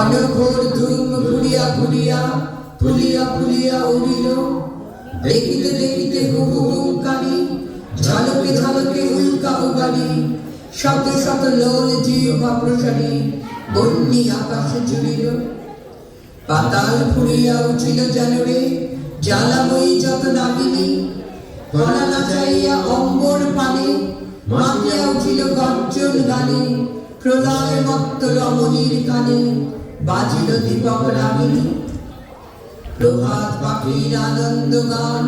ঘন ঘোর ধূম ঘুরিয়া ঘুরিয়া ফুলিয়া ফুলিয়া উড়িল। দেখিতে দেখিতে হুহু হুঙ্কারি, ঝলকে ঝলকে উল্কা উগারি, শত শত লোল জিহ্বা প্রসারী বন্যি আকাশে জুড়িল। পাতাল ফুরিয়া উঠিল যেন রে জ্বালাময়ী যত নাগিনী, গলা নাচাইয়া অম্বর পানে মাতিয়া উঠিল গর্জন গানে। প্রলয় মত্ত রমণীর কানে বাজিল দীপক রাগিনী। প্রভাত পাখির আনন্দ গান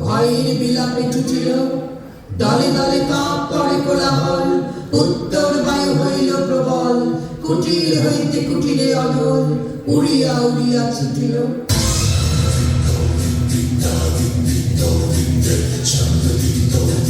ভয়ের বিলাপে ছুটিল, দলে দলে কাপ করে কোলাহল, উত্তর বায়ু হইল প্রবল। কুটির হইতে কুটিরে অনল উড়িয়া উড়িয়া ছুটিল। Chant the